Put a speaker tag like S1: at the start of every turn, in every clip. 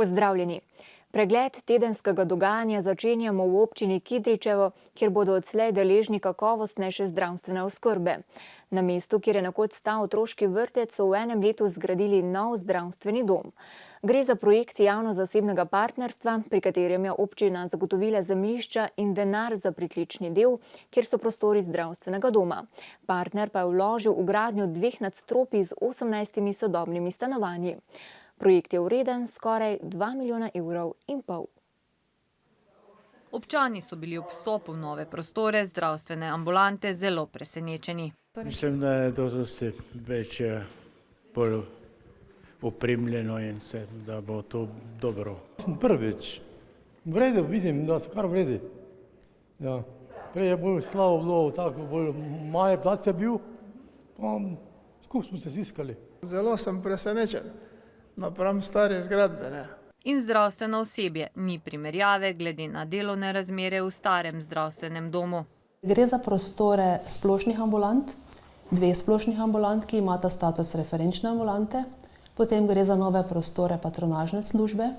S1: Pozdravljeni. Pregled tedenskega dogajanja začenjamo v občini Kidričevo, kjer bodo odslej deležni kakovostnejše zdravstvene oskrbe. Na mestu, kjer je nekoč stal otroški vrtec, so v enem letu zgradili nov zdravstveni dom. Gre za projekt javno-zasebnega partnerstva, pri katerem je občina zagotovila zemljišča in denar za pritlični del, kjer so prostori zdravstvenega doma. Partner pa je vložil v gradnjo 2 nadstropij z 18 sodobnimi stanovanji. Projekt je vreden skoraj 2,5 milijona evrov.
S2: Občani so bili ob vstopu v nove prostore zdravstvene ambulante zelo presenečeni.
S3: Mislim, da je to dosti več bolj opremljeno in da bo to dobro.
S4: Prvič. V redu vidim, da so kar v redu. Ja. Prej je bolj slabo bilo, tako bolj mali plac je bil, pa skupaj smo se stiskali.
S5: Zelo sem presenečen napram stare zgradbe, ne.
S2: In zdravstveno osebje ni primerjave glede na delovne razmere v starem zdravstvenem domu.
S6: Gre za prostore splošnih ambulant, 2 splošnih ambulant, ki imata status referenčne ambulante, potem gre za nove prostore patronažne službe,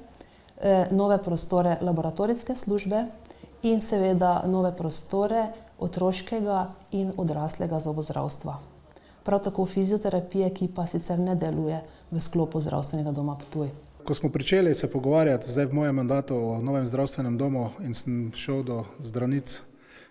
S6: nove prostore laboratorijske službe in seveda nove prostore otroškega in odraslega zobozdravstva. Prav tako fizioterapije, ki pa sicer ne deluje v sklopu zdravstvenega doma Ptuj.
S7: Ko smo pričeli se pogovarjati zdaj v mojem mandatu o novem zdravstvenem domu in sem šel do zdravnic,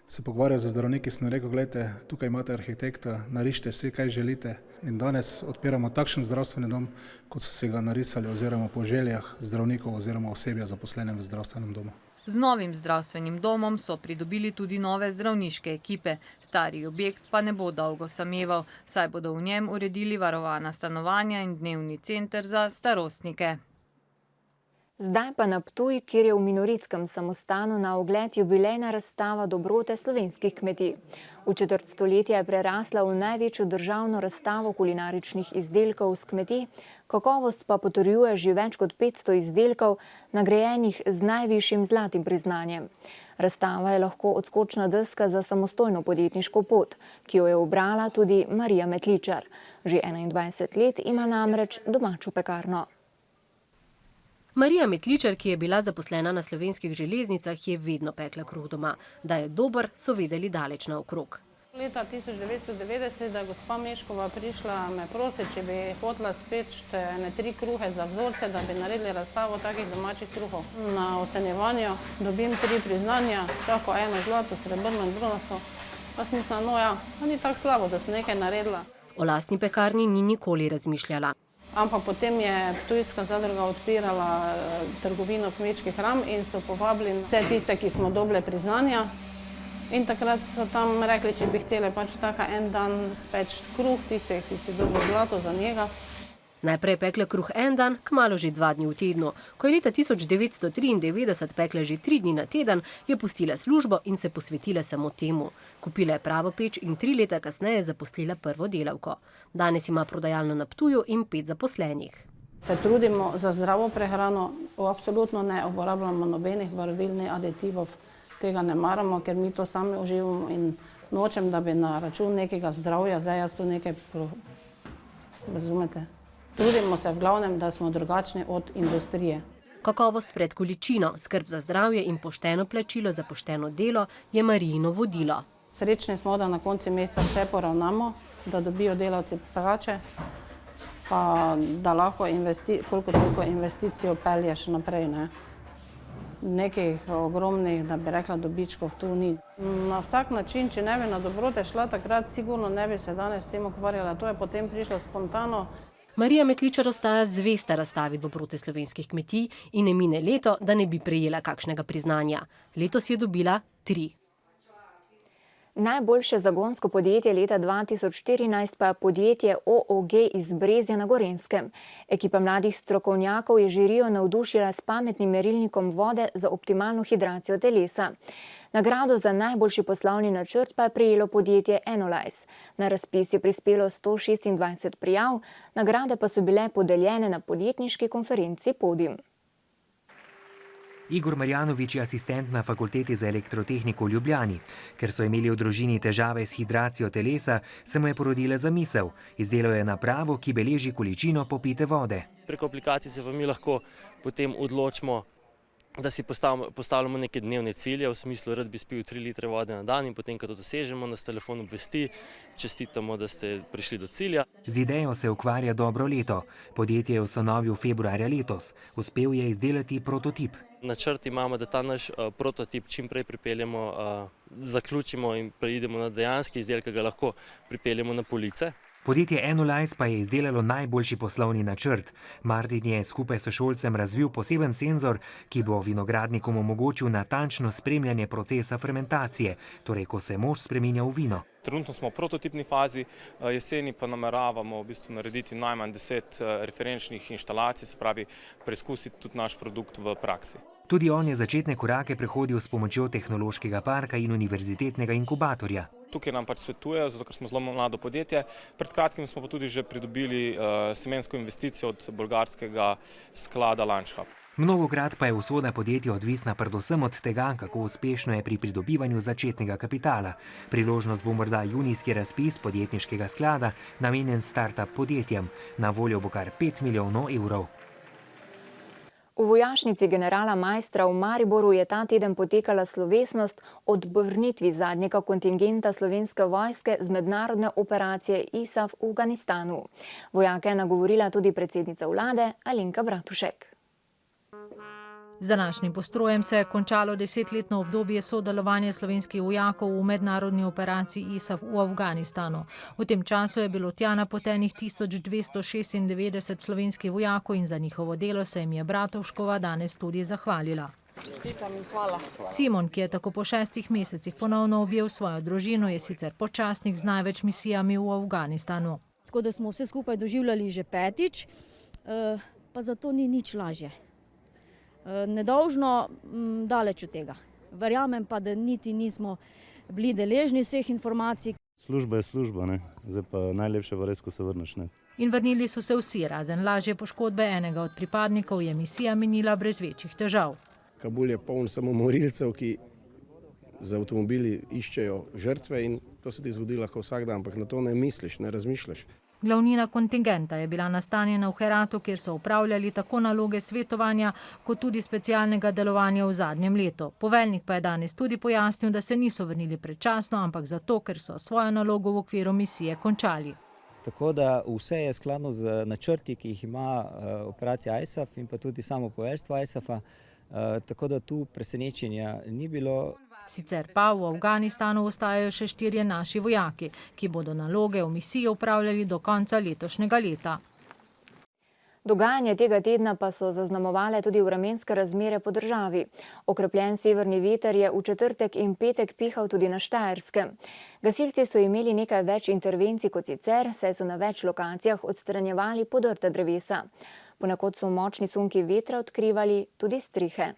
S7: se pogovarjal z zdravniki, sem rekel, gledajte, tukaj imate arhitekta, narišite vse, kaj želite. In danes odpiramo takšen zdravstveni dom, kot so si ga narisali oziroma po željah zdravnikov oziroma osebja zaposlenem v zdravstvenem domu.
S2: Z novim zdravstvenim domom so pridobili tudi nove zdravniške ekipe. Stari objekt pa ne bo dolgo sameval, saj bodo v njem uredili varovana stanovanja in dnevni center za starostnike.
S1: Zdaj pa na Ptuj, kjer je v Minoritskem samostanu na ogled jubilejna razstava dobrote slovenskih kmetij. V četrt stoletja je prerasla v največjo državno razstavo kulinaričnih izdelkov s kmetij, kakovost pa potrjuje že več kot 500 izdelkov, nagrajenih z najvišjim zlatim priznanjem. Razstava je lahko odskočna deska za samostojno podjetniško pot, ki jo je ubrala tudi Marija Metličar. Že 21 let ima namreč domačo pekarno.
S8: Marija Metličar, ki je bila zaposlena na Slovenskih železnicah, je vedno pekla kruh doma. Da je dober, so vedeli daleč naokrog.
S9: Leta 1990, da je gospa Meškova prišla me prositi, če bi hotela speči 3 kruhe za vzorce, da bi naredili razstavo takih domačih kruhov. Na ocenjevanju dobim 3 priznanja, vsako eno zlato, srebrno in bronasto. Pa sem mislila, no ja, ni tako slabo, da sem nekaj naredila.
S8: O lastni pekarni ni nikoli razmišljala.
S9: Ampak potem je Ptujska zadruga odpirala trgovino kmečkih ram in so povabili vse tiste, ki smo dobili priznanja. In takrat so tam rekli, če bi hteli pač vsaka en dan speči kruh, tiste, ki si dobil zlato za njega.
S8: Najprej pekla kruh en dan, kmalu že 2 dni v tednu. Ko je leta 1993 pekla že 3 dni na teden, je pustila službo in se posvetila samo temu. Kupila je pravo peč in 3 leta kasneje zaposlila prvo delavko. Danes ima prodajalno na Ptuju in 5 zaposlenih.
S9: Se trudimo za zdravo prehrano, absolutno ne uporabljamo nobenih barvil, ne aditivov. Tega ne maramo, ker mi to sami uživamo in nočem, da bi na račun nekega zdravja zdaj jaz tu nekaj razumete. Trudimo se v glavnem, da smo drugačni od industrije.
S8: Kakovost pred količino, skrb za zdravje in pošteno plačilo za pošteno delo je Marijino vodilo.
S9: Srečni smo, da na koncu meseca vse poravnamo, da dobijo delavci plače, pa da lahko koliko toliko investicijo pelješ naprej. Nekih ogromnih, da bi rekla, dobičkov tu ni. Na vsak način, če ne bi na dobrote šla takrat, sigurno ne bi se danes s tem ukvarjala. To je potem prišlo spontano.
S8: Marija Metličar ostaja zvesta razstavi dobrote slovenskih kmetij in ne mine leto, da ne bi prejela kakšnega priznanja. Letos je dobila 3.
S1: Najboljše zagonsko podjetje leta 2014 pa je podjetje OOG iz Brezja na Gorenjskem. Ekipa mladih strokovnjakov je žirijo navdušila s pametnim merilnikom vode za optimalno hidracijo telesa. Nagrado za najboljši poslovni načrt pa je prejelo podjetje Enolize. Na razpis je prispelo 126 prijav, nagrade pa so bile podeljene na podjetniški konferenci Podium.
S10: Igor Marjanovič je asistent na fakulteti za elektrotehniko v Ljubljani. Ker so imeli v družini težave s hidracijo telesa, se mu je porodila zamisel. Izdelal je napravo, ki beleži količino popite vode.
S11: Preko aplikacije se pa mi lahko potem odločimo, da si postavljamo neke dnevne cilje, v smislu, rad bi spil 3 litre vode na dan in potem, ko to dosežemo, nas telefon obvesti, čestitamo, da ste prišli do cilja.
S10: Z idejo se ukvarja dobro leto. Podjetje je ustanovil februarja letos. Uspel je izdelati prototip.
S11: Načrt imamo, da ta naš prototip čim prej pripeljemo, zaključimo in preidemo na dejanski izdelek, ki ga lahko pripeljemo na police.
S10: Podjetje Enolize pa je izdelalo najboljši poslovni načrt. Martin je skupaj s sošolcem razvil poseben senzor, ki bo vinogradnikom omogočil natančno spremljanje procesa fermentacije, torej ko se mošt spreminja v vino.
S12: Trenutno smo v prototipni fazi, jeseni pa nameravamo v bistvu narediti najmanj 10 referenčnih inštalacij, se pravi preizkusiti tudi naš produkt v praksi.
S10: Tudi on je začetne korake prehodil s pomočjo tehnološkega parka in univerzitetnega inkubatorja.
S12: Tukaj nam pač svetujejo, zato ker smo zelo mlado podjetje. Pred kratkim smo pa tudi že pridobili semensko investicijo od bolgarskega sklada Launchhub.
S10: Mnogokrat pa je usoda podjetja odvisna predvsem od tega, kako uspešno je pri pridobivanju začetnega kapitala. Priložnost bo morda junijski razpis podjetniškega sklada, namenjen start-up podjetjem. Na voljo bo kar 5 milijonov evrov.
S1: V vojašnici generala Maistra v Mariboru je ta teden potekala slovesnost ob vrnitvi zadnjega kontingenta Slovenske vojske z mednarodne operacije ISAF v Afganistanu. Vojake je nagovorila tudi predsednica vlade Alenka Bratušek.
S13: Z današnjim postrojem se je končalo 10-letno obdobje sodelovanja slovenskih vojakov v mednarodni operaciji ISAF v Afganistanu. V tem času je bilo tja napotenih 1296 slovenskih vojakov in za njihovo delo se jim je Bratovškova danes tudi zahvalila.
S9: Čestitam in hvala.
S13: Simon, ki je tako po 6 mesecih ponovno objel svojo družino, je sicer počasnik z največ misijami v Afganistanu.
S14: Tako da smo vse skupaj doživljali že 5, pa zato ni nič lažje. Nedolžno daleč od tega. Verjamem pa, da niti nismo bili deležni vseh informacij.
S15: Služba je služba, ne? Zdaj pa najlepše v res, ko se vrneš. Ne?
S13: In vrnili so se vsi, razen lažje poškodbe enega od pripadnikov, je misija minila brez večjih težav.
S16: Kabul je poln samomorilcev, ki z avtomobili iščejo žrtve in to se ti zgodi lahko vsak dan, ampak na to ne misliš, ne razmišljaš.
S13: Glavnina kontingenta je bila nastanjena v Heratu, kjer so upravljali tako naloge svetovanja, kot tudi specialnega delovanja v zadnjem letu. Poveljnik pa je danes tudi pojasnil, da se niso vrnili predčasno, ampak zato, ker so svojo nalogo v okviru misije končali.
S17: Tako da vse je skladno z načrti, ki jih ima operacija ISAF in pa tudi samo poveljstvo ISAF-a, tako da tu presenečenja ni bilo.
S13: Sicer pa v Afganistanu ostajajo še 4 naši vojaki, ki bodo naloge v misiji upravljali do konca letošnjega leta.
S1: Dogajanje tega tedna pa so zaznamovale tudi vremenske razmere po državi. Okrepljen severni veter je v četrtek in petek pihal tudi na Štajerskem. Gasilci so imeli nekaj več intervencij kot sicer, saj so na več lokacijah odstranjevali podrta drevesa. Ponekod so močni sunki vetra odkrivali tudi strihe.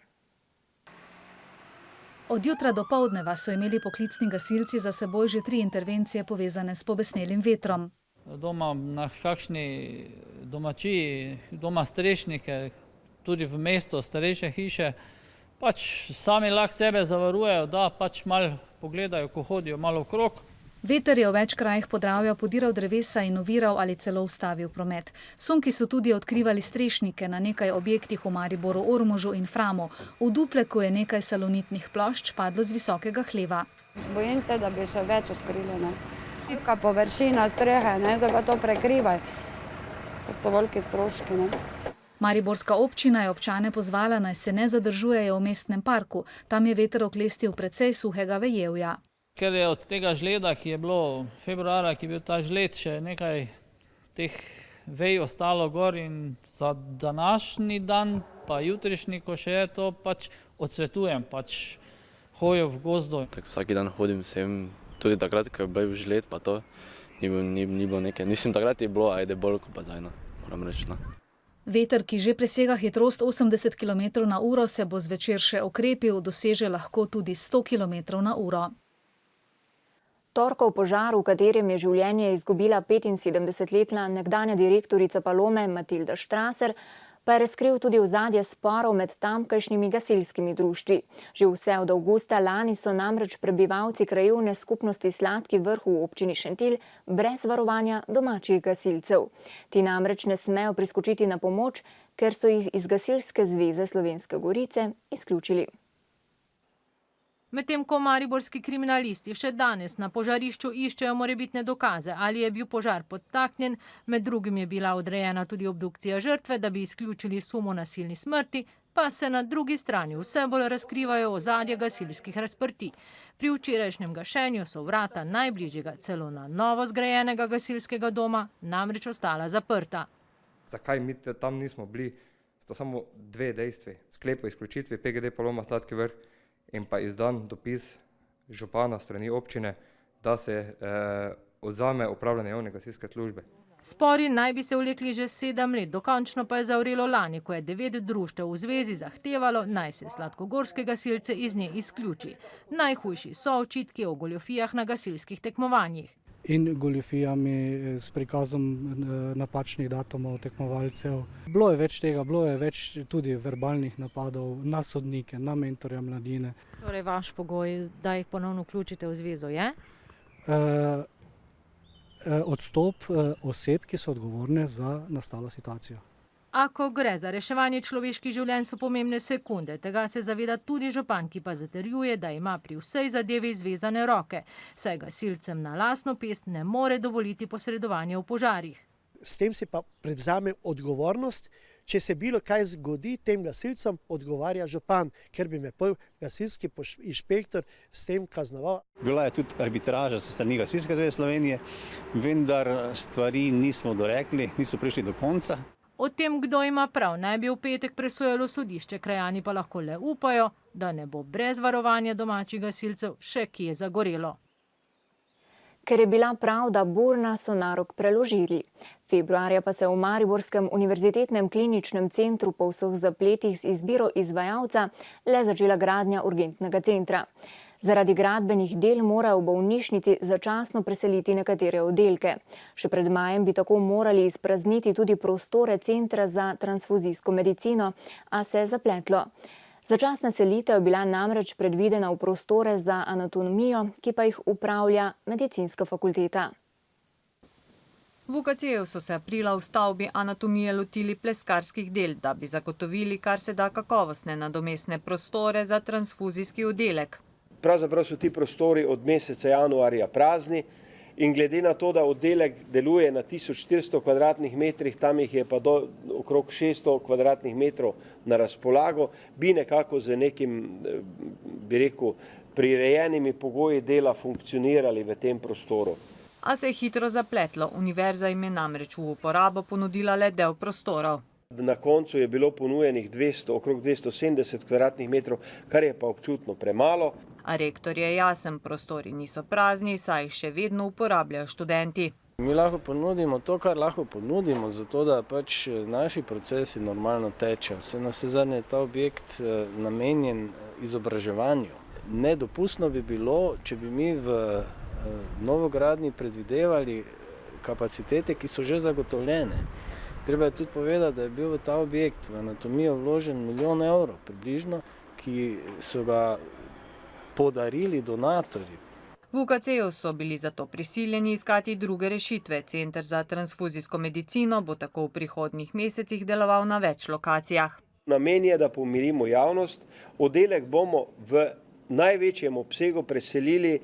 S18: Od jutra do poldneva so imeli poklicni gasilci za seboj že 3 intervencije povezane s pobesnelim vetrom.
S19: Doma na kakšni domačiji, doma strešnike, tudi v mesto starejše hiše, pač sami lahko sebe zavarujejo, da pač malo pogledajo, ko hodijo malo okrog.
S18: Veter je v več krajih Podravja podiral drevesa in oviral ali celo ustavil promet. Sunki so tudi odkrivali strešnike na nekaj objektih v Mariboru, Ormožu in Framu. V Dupleku je nekaj salonitnih plošč padlo z visokega hleva.
S20: Bojim se, da bi še več odkrili. Pika površina strehe, zdaj pa to prekrivaj. To so veliki stroški.
S18: Mariborska občina je občane pozvala, naj se ne zadržujejo v mestnem parku. Tam je veter oklestil precej suhega vejevja.
S19: Ker je od tega žleda, ki je bilo februarja, ki je bil ta žled, še nekaj teh vej ostalo gor in za današnji dan, pa jutrišnji, ko še je to, pač odsvetujem, pač hojo v gozdu.
S21: Vsaki dan hodim sem, tudi takrat, ko je bil žled, pa to ni bilo nekaj. Mislim, takrat je bilo, ajde bolj kot pa zdaj, moram reči.
S18: Veter, ki že presega hitrost 80 km na uro, se bo zvečer še okrepil, doseže lahko tudi 100 km na uro.
S1: Torkov požar, v katerem je življenje izgubila 75-letna nekdanja direktorica Palome Matilda Štraser, pa je razkril tudi ozadje sporov med tamkajšnjimi gasilskimi društvi. Že vse od avgusta lani so namreč prebivalci krajevne skupnosti Sladki Vrh v občini Šentilj brez varovanja domačih gasilcev. Ti namreč ne smejo priskočiti na pomoč, ker so jih iz Gasilske zveze Slovenske Gorice izključili.
S13: Medtem ko mariborski kriminalisti še danes na požarišču iščejo morebitne dokaze, ali je bil požar podtaknjen, med drugim je bila odrejena tudi obdukcija žrtve, da bi izključili sum o nasilni smrti, pa se na drugi strani vse bolj razkrivajo ozadje gasilskih razprtij. Pri včerajšnjem gašenju so vrata najbližjega, celo na novo zgrajenega gasilskega doma, namreč ostala zaprta.
S3: Zakaj mi tam nismo bili? To samo dve dejstvi. Sklep o izključitvi PGD Paloma Sladki Vrh in pa izdan dopis župana strani občine, da se odzame upravljanje javne gasilske službe.
S13: Spori naj bi se vlekli že 7 let, dokončno pa je zavrelo lani, ko je 9 društev v zvezi zahtevalo, naj se sladkogorske gasilce iz nje izključi. Najhujši so očitki o goljofijah na gasilskih tekmovanjih.
S22: In goljofijami s prikazom napačnih datumov tekmovalcev. Bilo je več tega, bilo je več tudi verbalnih napadov na sodnike, na mentorja mladine.
S13: Torej vaš pogoj, da jih ponovno vključite v zvezo, je?
S22: Odstop oseb, ki so odgovorne za nastalo situacijo.
S13: A ko gre za reševanje človeških življenj, so pomembne sekunde. Tega se zaveda tudi župan, ki pa zatrjuje, da ima pri vsej zadevi zvezane roke, saj gasilcem na lastno pest ne more dovoliti posredovanja v požarih.
S23: S tem se pa prevzame odgovornost, če se bilo kaj zgodi, tem gasilcem odgovarja župan, ker bi me gasilski inšpektor s tem kaznoval.
S24: Bila je tudi arbitraža sa strani Gasilske zveze Slovenije, vendar stvari nismo dorekli, niso prišli do konca.
S13: O tem, kdo ima prav, naj bi v petek presojalo sodišče, krajani pa lahko le upajo, da ne bo brez varovanja domačih gasilcev še kje zagorelo.
S1: Ker je bila pravda burna, so narok preložili. Februarja pa se v Mariborskem univerzitetnem kliničnem centru po vseh zapletih z izbiro izvajalca le začela gradnja urgentnega centra. Zaradi gradbenih del morajo v bolnišnici začasno preseliti nekatere oddelke. Še pred majem bi tako morali izprazniti tudi prostore Centra za transfuzijsko medicino, a se je zapletlo. Začasna selitev je bila namreč predvidena v prostore za anatomijo, ki pa jih upravlja medicinska fakulteta.
S2: V UKC-ju so se aprila v stavbi anatomije lotili pleskarskih del, da bi zagotovili kar se da kakovostne nadomestne prostore za transfuzijski oddelek.
S25: Pravzaprav so ti prostori od meseca januarja prazni in glede na to, da oddelek deluje na 1400 kvadratnih metrih, tam jih je pa okrog 600 kvadratnih metrov na razpolago, bi nekako z nekim, bi rekel, prirejenimi pogoji dela funkcionirali v tem prostoru.
S2: A se je hitro zapletlo, univerza jim je namreč v uporabo ponudila le del prostorov.
S25: Na koncu je bilo ponujenih okrog 270 kvadratnih metrov, kar je pa občutno premalo.
S2: A rektor je jasen, prostori niso prazni, saj jih še vedno uporabljajo študenti.
S26: Mi lahko ponudimo to, kar lahko ponudimo, zato da pač naši procesi normalno tečejo. Navsezadnje je ta objekt namenjen izobraževanju. Nedopustno bi bilo, če bi mi v novogradnji predvidevali kapacitete, ki so že zagotovljene. Treba je tudi povedati, da je bil v ta objekt v anatomijo vložen 1 milijon evrov približno, ki so ga podarili donatorji.
S2: V UKC-ju so bili zato prisiljeni iskati druge rešitve. Center za transfuzijsko medicino bo tako v prihodnjih mesecih deloval na več lokacijah.
S25: Namen je, da pomirimo javnost. Oddelek bomo v največjem obsegu preselili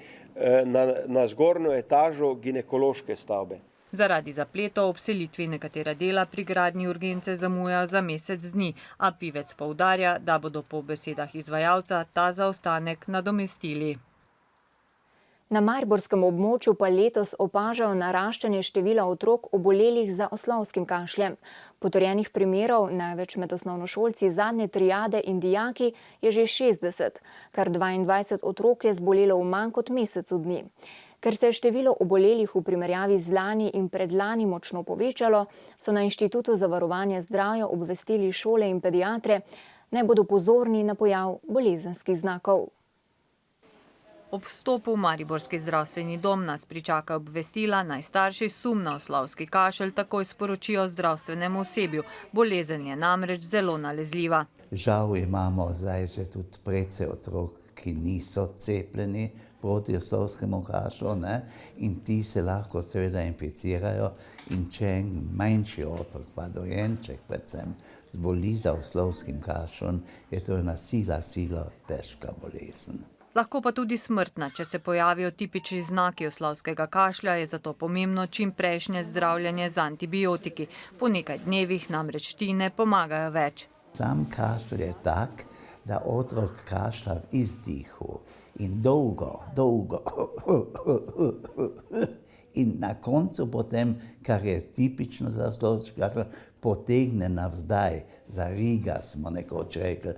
S25: na zgornjo etažo ginekološke stavbe.
S2: Zaradi zapletov ob selitvi nekatera dela pri gradnji urgence zamujajo za mesec dni, a Pivec poudarja, da bodo po besedah izvajalca ta zaostanek nadomestili.
S1: Na mariborskem območju pa letos opažajo naraščanje števila otrok obolelih za oslovskim kašljem. Potrjenih primerov, največ med osnovnošolci zadnje triade in dijaki, je že 60. Kar 22 otrok je zbolelo v manj kot mesecu dni. Ker se je število obolelih v primerjavi z lani in predlani močno povečalo, so na Inštitutu za varovanje zdravja obvestili šole in pediatre, naj bodo pozorni na pojav bolezenskih znakov.
S2: Ob vstopu v mariborski zdravstveni dom nas pričaka obvestila, naj starši sum na oslovski kašelj takoj sporočijo zdravstvenemu osebju. Bolezen je namreč zelo nalezljiva.
S4: Žal imamo zdaj že tudi precej otrok, ki niso cepljeni proti oslovskemu kašlju, in ti se lahko seveda inficirajo, in če en manjši otrok, pa dojenček predvsem, zboli za oslovskim kašljem, je to ena sila težka bolezen.
S2: Lahko pa tudi smrtna, če se pojavijo tipični znaki oslovskega kašlja, je zato pomembno čim prejšnje zdravljenje z antibiotiki. Po nekaj dnevih namreč ti ne pomagajo več.
S4: Sam kašelj je tak, da otrok kašlja v izdihu in dolgo. In na koncu potem, kar je tipično za oslovski kašelj, potegne navzdaj, zariga, smo nekoč rekli.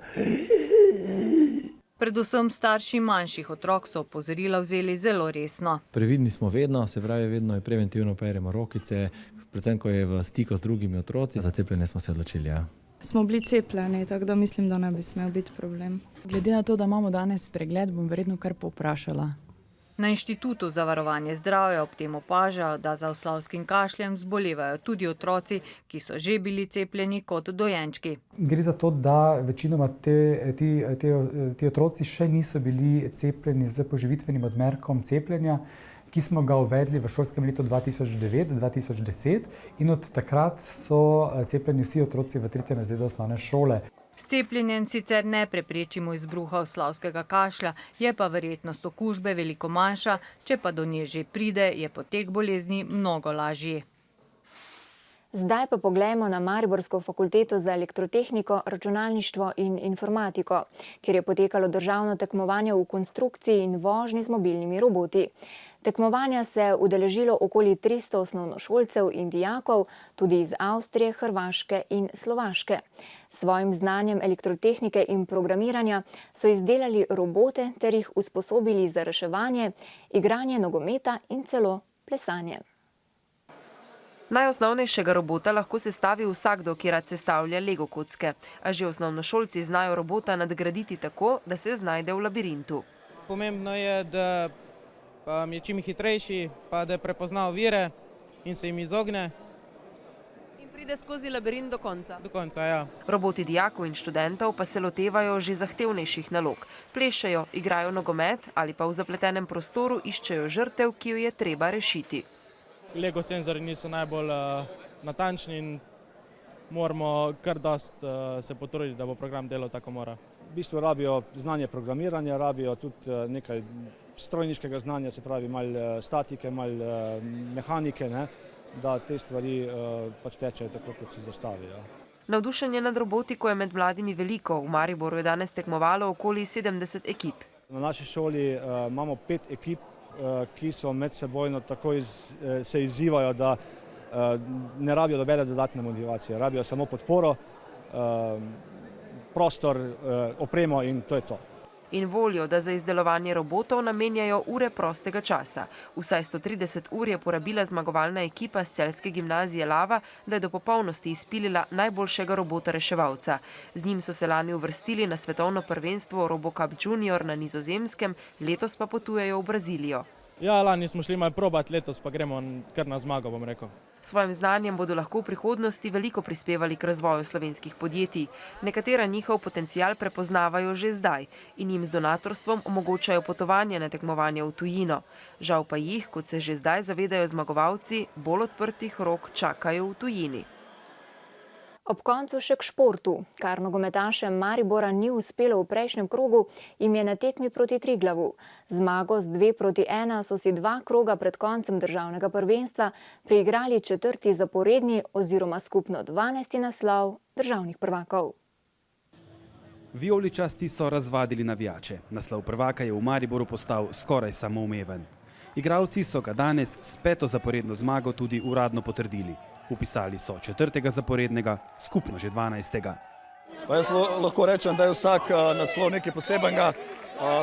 S2: Predvsem starši manjših otrok so opozorila vzeli zelo resno.
S5: Previdni smo vedno, se pravi, vedno je preventivno peremo rokice, predvsem ko je v stiku z drugimi otroci. Za cepljenje smo se odločili, ja.
S6: Smo bili cepljeni, tako da mislim, da ne bi smel biti problem.
S7: Glede na to, da imamo danes pregled, bom verjetno kar povprašala.
S2: Na Inštitutu za varovanje zdravja ob tem opažajo, da za oslovskim kašljem zbolevajo tudi otroci, ki so že bili cepljeni kot dojenčki.
S8: Gre za to, da večinoma ti otroci še niso bili cepljeni z poživitvenim odmerkom cepljenja, ki smo ga uvedli v šolskem letu 2009-2010 in od takrat so cepljeni vsi otroci v 3. razredu osnovne šole.
S2: S cepljenjem sicer ne preprečimo izbruha oslovskega kašlja, je pa verjetnost okužbe veliko manjša, če pa do nje že pride, je potek bolezni mnogo lažji.
S1: Zdaj pa poglejmo na Mariborsko fakulteto za elektrotehniko, računalništvo in informatiko, kjer je potekalo državno tekmovanje v konstrukciji in vožnji z mobilnimi roboti. Tekmovanja se je udeležilo okoli 300 osnovnošolcev in dijakov, tudi iz Avstrije, Hrvaške in Slovaške. S svojim znanjem elektrotehnike in programiranja so izdelali robote ter jih usposobili za reševanje, igranje nogometa in celo plesanje.
S11: Najosnovnejšega robota lahko sestavi vsakdo, ki rad sestavlja Lego kocke, a že osnovnošolci znajo robota nadgraditi tako, da se znajde v labirintu.
S27: Pomembno je, da je čim hitrejši, pa da prepozna ovire in se jim izogne.
S11: In pride skozi labirint do konca.
S27: Do konca, ja.
S11: Roboti dijakov in študentov pa se lotevajo že zahtevnejših nalog. Plešejo, igrajo nogomet ali pa v zapletenem prostoru iščejo žrtev, ki jo je treba rešiti.
S27: Lego senzori niso najbolj natančni in moramo kar dosti se potruditi, da bo program delal tako mora.
S28: V bistvu rabijo znanje programiranja, rabijo tudi nekaj strojniškega znanja, se pravi malo statike, malo mehanike, da te stvari pač tečejo tako, kot si zastavijo.
S11: Navdušenje nad robotiko je med mladimi veliko. V Mariboru je danes tekmovalo okoli 70 ekip.
S28: Na naši šoli imamo 5 ekip, ki so medsebojno tako se izzivajo, da ne rabijo nobene dodatne motivacije, rabijo samo podporo, prostor, opremo in to je to.
S11: In voljo, da za izdelovanje robotov namenjajo ure prostega časa. Vsaj 130 ur je porabila zmagovalna ekipa z celjske gimnazije Lava, da je do popolnosti izpilila najboljšega robota reševalca. Z njim so se lani uvrstili na svetovno prvenstvo RoboCup Junior na Nizozemskem, letos pa potujejo v Brazilijo.
S27: Ja, lani smo šli malo probat, letos pa gremo kar na zmago, bom rekel.
S11: Svojim znanjem bodo lahko v prihodnosti veliko prispevali k razvoju slovenskih podjetij. Nekatera njihov potencial prepoznavajo že zdaj in jim z donatorstvom omogočajo potovanje na tekmovanje v tujino. Žal pa jih, kot se že zdaj zavedajo zmagovalci, bolj odprtih rok čakajo v tujini.
S1: Ob koncu še k športu. Kar nogometašem Maribora ni uspelo v prejšnjem krogu, jim je na tekmi proti Triglavu. Zmago z 2-1 so si 2 kroga pred koncem državnega prvenstva priigrali 4. zaporedni oziroma skupno 12. naslov državnih prvakov.
S29: Vijoličasti so razvadili navijače. Naslov prvaka je v Mariboru postal skoraj samoumeven. Igralci so ga danes s 5. zaporedno zmago tudi uradno potrdili. Upisali so 4. zaporednega, skupno že 12.
S30: Jaz lahko rečem, da je vsak naslov nekaj posebenega,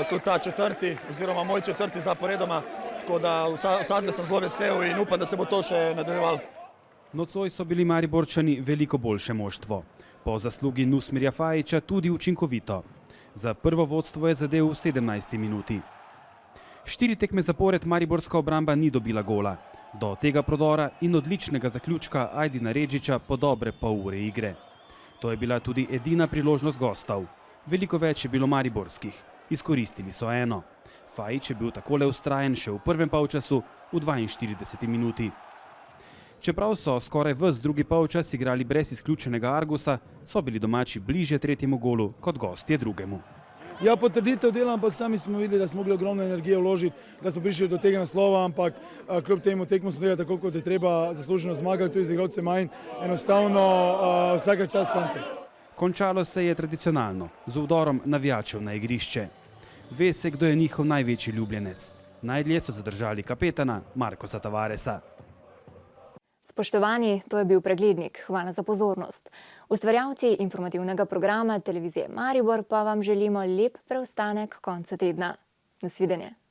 S30: tudi ta 4. oziroma moj 4. zaporedoma, tako da vsakega sem zelo vesel in upam, da se bo to še nadaljevalo.
S29: Nocoj so bili Mariborčani veliko boljše moštvo. Po zaslugi Nusmirja Fajića tudi učinkovito. Za prvo vodstvo je zadel v 17. minuti. 4 tekme zapored mariborska obramba ni dobila gola. Do tega prodora in odličnega zaključka Ajdina Redžića po dobre pol ure igre. To je bila tudi edina priložnost gostov. Veliko več je bilo mariborskih. Izkoristili so eno. Fajić je bil takole vztrajen še v prvem polčasu v 42. minuti. Čeprav so skoraj ves drugi polčas igrali brez izključenega Argusa, so bili domači bliže tretjemu golu kot gostje drugemu.
S9: Ja, potrditev dela, ampak sami smo videli, da smo mogli ogromno energije vložiti, da smo prišli do tega naslova, ampak kljub temu tekmo smo delali tako, kot je treba, zasluženo zmagali, tudi z igralcem manj, enostavno vsaka čast fante.
S29: Končalo se je tradicionalno, z vdorom navijačev na igrišče. Ve se, kdo je njihov največji ljubljenec. Najdlje so zadržali kapetana Markosa Tavaresa.
S1: Spoštovani, to je bil Preglednik. Hvala za pozornost. Ustvarjalci informativnega programa televizije Maribor pa vam želimo lep preostanek konca tedna. Nasvidenje.